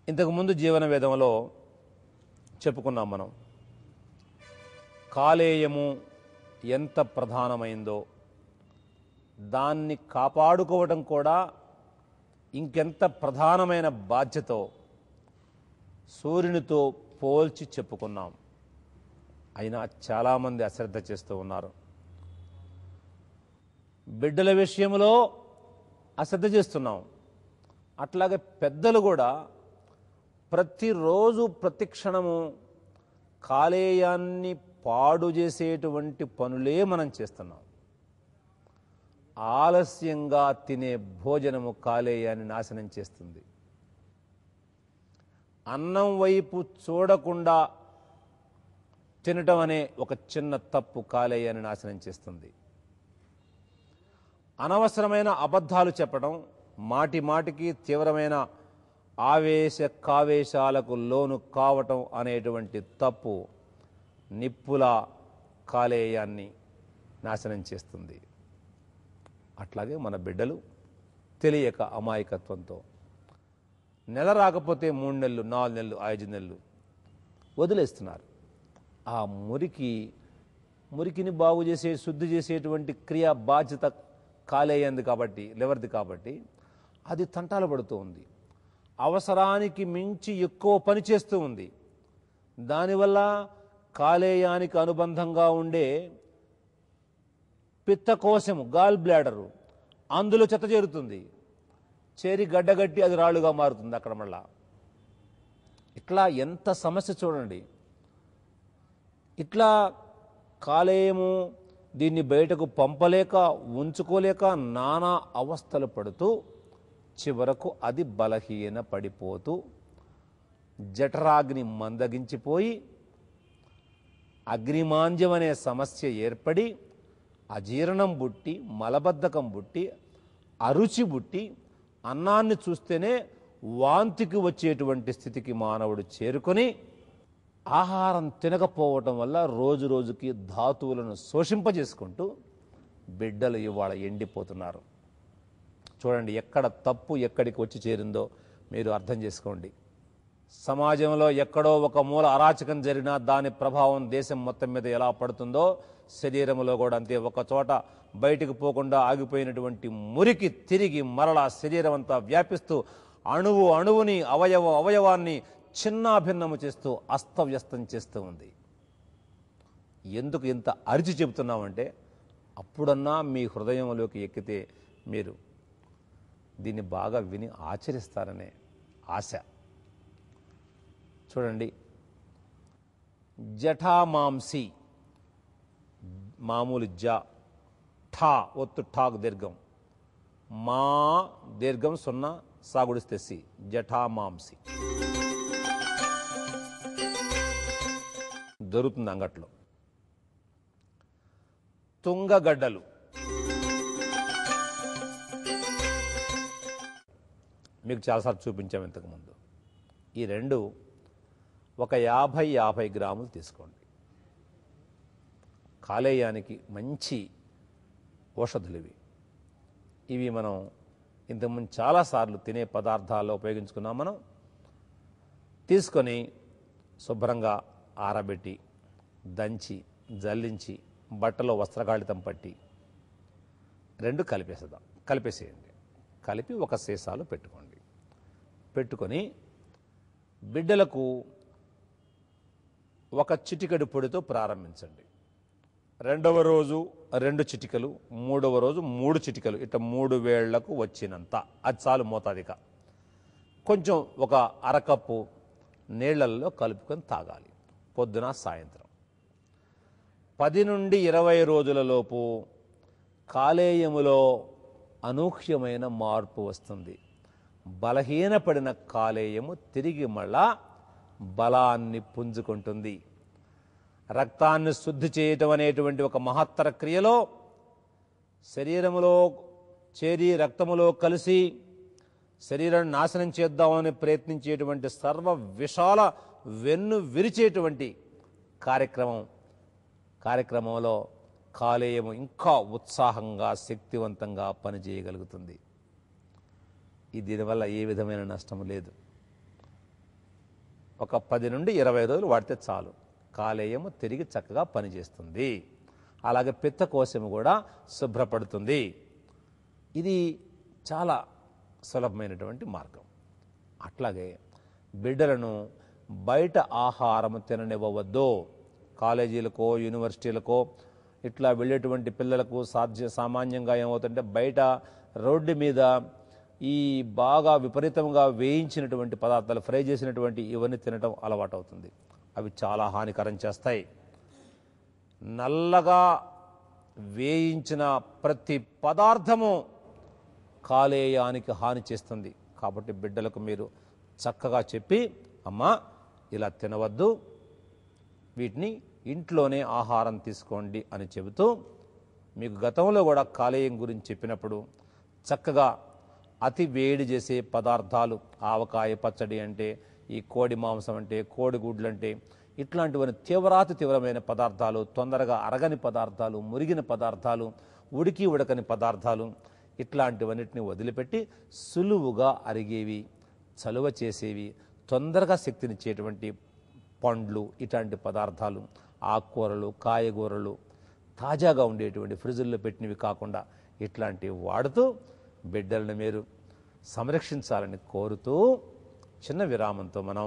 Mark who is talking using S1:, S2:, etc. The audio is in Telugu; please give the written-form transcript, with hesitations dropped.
S1: ఇంతకుముందు జీవన వేదంలో చెప్పుకున్నాం మనం. కాలేయము ఎంత ప్రధానమైందో దాన్ని కాపాడుకోవడం కూడా ఇంకెంత ప్రధానమైన బాధ్యతో సూర్యునితో పోల్చి చెప్పుకున్నాం. అయినా చాలామంది అశ్రద్ధ చేస్తూ ఉన్నారు. బిడ్డల విషయంలో అశ్రద్ధ చేస్తున్నాం. అట్లాగే పెద్దలు కూడా ప్రతిరోజు ప్రతి క్షణము కాలేయాన్ని పాడు చేసేటువంటి పనులే మనం చేస్తున్నాం. ఆలస్యంగా తినే భోజనము కాలేయాన్ని నాశనం చేస్తుంది. అన్నం వైపు చూడకుండా తినటం అనే ఒక చిన్న తప్పు కాలేయాన్ని నాశనం చేస్తుంది. అనవసరమైన అబద్ధాలు చెప్పడం, మాటి మాటికి తీవ్రమైన కావేశాలకు లోను కావటం అనేటువంటి తప్పు నిప్పుల కాలేయాన్ని నాశనం చేస్తుంది. అట్లాగే మన బిడ్డలు తెలియక అమాయకత్వంతో నెల రాకపోతే 3 నెలలు, 4 నెలలు, 5 నెలలు వదిలేస్తున్నారు. ఆ మురికిని బాగు చేసే, శుద్ధి చేసేటువంటి క్రియా బాధ్యత కాలేయంది కాబట్టి, లివర్ది కాబట్టి అది తంటాలు పడుతూ ఉంది. అవసరానికి మించి ఎక్కువ పని చేస్తూ ఉంది. దానివల్ల కాలేయానికి అనుబంధంగా ఉండే పిత్తకోశము, గాల్ బ్లాడరు, అందులో చెత్త చేరుతుంది. చేరి గడ్డగట్టి అది రాళ్ళుగా మారుతుంది అక్కడ. మళ్ళా ఇట్లా ఎంత సమస్య చూడండి. ఇట్లా కాలేయము దీన్ని బయటకు పంపలేక, ఉంచుకోలేక నానా అవస్థలు పడుతూ చివరకు అది బలహీన పడిపోతూ జఠరాగ్ని మందగించిపోయి అగ్నిమాంద్యం అనే సమస్య ఏర్పడి అజీర్ణం బుట్టి, మలబద్ధకం బుట్టి, అరుచి బుట్టి, అన్నాన్ని చూస్తేనే వాంతికి వచ్చేటువంటి స్థితికి మానవుడు చేరుకొని ఆహారం తినకపోవటం వల్ల రోజు రోజుకి ధాతువులను శోషింపజేసుకుంటూ బిడ్డలు ఇవాళ ఎండిపోతున్నారు. చూడండి ఎక్కడ తప్పు ఎక్కడికి వచ్చి చేరిందో మీరు అర్థం చేసుకోండి. సమాజంలో ఎక్కడో ఒక మూల అరాచకం జరిగినా దాని ప్రభావం దేశం మొత్తం మీద ఎలా పడుతుందో శరీరంలో కూడా అంతే. ఒక చోట బయటకు పోకుండా ఆగిపోయినటువంటి మురికి తిరిగి మరలా శరీరం అంతా వ్యాపిస్తూ అణువుని అవయవాన్ని చిన్నాభిన్నము చేస్తూ అస్తవ్యస్తం చేస్తూ ఉంది. ఎందుకు ఇంత అరిచి చెబుతున్నామంటే అప్పుడన్నా మీ హృదయంలోకి ఎక్కితే మీరు దీన్ని బాగా విని ఆచరిస్తారనే ఆశ. చూడండి, జఠామాంసి, మామూలు జ, ఠా ఒత్తు, ఠాకు దీర్ఘం, మా దీర్ఘం 0 సాగుడిస్తే సి, జఠామాంసి దొరుకుతుంది అంగట్లో. తుంగగడ్డలు, మీకు చాలాసార్లు చూపించాము ఇంతకుముందు. ఈ రెండు ఒక 50 గ్రాములు తీసుకోండి. కాలేయానికి మంచి ఔషధులు ఇవి మనం ఇంతకుముందు చాలాసార్లు తినే పదార్థాల్లో ఉపయోగించుకున్నాం. మనం తీసుకొని శుభ్రంగా ఆరబెట్టి, దంచి, జల్లించి, బట్టలో వస్త్రగాళితం పట్టి 2 కలిపేసేయండి. కలిపి ఒక సీసాలో పెట్టుకోండి. పెట్టుకొని బిడ్డలకు ఒక చిటికెడు పొడితో ప్రారంభించండి. 2వ రోజు 2 చిటికలు, 3వ రోజు 3 చిటికలు, ఇట్లా 3 వేళ్లకు వచ్చినంత, అది చాలు మోతాదిగా. కొంచెం ఒక అరకప్పు నీళ్లల్లో కలుపుకొని తాగాలి పొద్దున సాయంత్రం. 10 నుండి 20 రోజులలోపు కాలేయములో అనూహ్యమైన మార్పు వస్తుంది. బలహీనపడిన కాలేయము తిరిగి మళ్ళా బలాన్ని పుంజుకుంటుంది. రక్తాన్ని శుద్ధి చేయటం అనేటువంటి ఒక మహత్తర క్రియలో శరీరములో చేరి రక్తములో కలిసి శరీరాన్ని నాశనం చేద్దామని ప్రయత్నించేటువంటి సర్వ విశాల వెన్ను విరిచేటువంటి కార్యక్రమంలో కాలేయము ఇంకా ఉత్సాహంగా, శక్తివంతంగా పనిచేయగలుగుతుంది. దీనివల్ల ఏ విధమైన నష్టం లేదు. ఒక 10 నుండి 20 రోజులు వాడితే చాలు, కాలేయము తిరిగి చక్కగా పనిచేస్తుంది. అలాగే పిత్తకోశము కూడా శుభ్రపడుతుంది. ఇది చాలా సులభమైనటువంటి మార్గం. అట్లాగే బిడ్డలను బయట ఆహారం తిననివ్వవద్దు. కాలేజీలకో యూనివర్సిటీలకో ఇట్లా వెళ్ళేటువంటి పిల్లలకు సామాన్యంగా ఏమవుతుందంటే బయట రోడ్డు మీద ఈ బాగా విపరీతంగా వేయించినటువంటి పదార్థాలు, ఫ్రై చేసినటువంటి ఇవన్నీ తినటం అలవాటు అవుతుంది. అవి చాలా హానికరం చేస్తాయి. నల్లగా వేయించిన ప్రతి పదార్థము కాలేయానికి హాని చేస్తుంది. కాబట్టి బిడ్డలకు మీరు చక్కగా చెప్పి, అమ్మా ఇలా తినవద్దు, వీటిని ఇంట్లోనే ఆహారం తీసుకోండి అని చెబుతూ, మీకు గతంలో కూడా కాలేయం గురించి చెప్పినప్పుడు చక్కగా అతి వేడి చేసే పదార్థాలు, ఆవకాయ పచ్చడి అంటే, ఈ కోడి మాంసం అంటే, కోడిగుడ్లు అంటే, ఇట్లాంటివన్నీ తీవ్రమైన పదార్థాలు, తొందరగా అరగని పదార్థాలు, మురిగిన పదార్థాలు, ఉడకని పదార్థాలు, ఇట్లాంటివన్నిటిని వదిలిపెట్టి సులువుగా అరిగేవి, చలువ చేసేవి, తొందరగా శక్తినిచ్చేటువంటి పండ్లు, ఇట్లాంటి పదార్థాలు, ఆకుకూరలు, కాయగూరలు, తాజాగా ఉండేటువంటి ఫ్రిడ్జ్లో పెట్టినవి కాకుండా ఇట్లాంటివి వాడుతూ బిడ్డలను మీరు సంరక్షించాలని కోరుతూ చిన్న విరామంతో మనం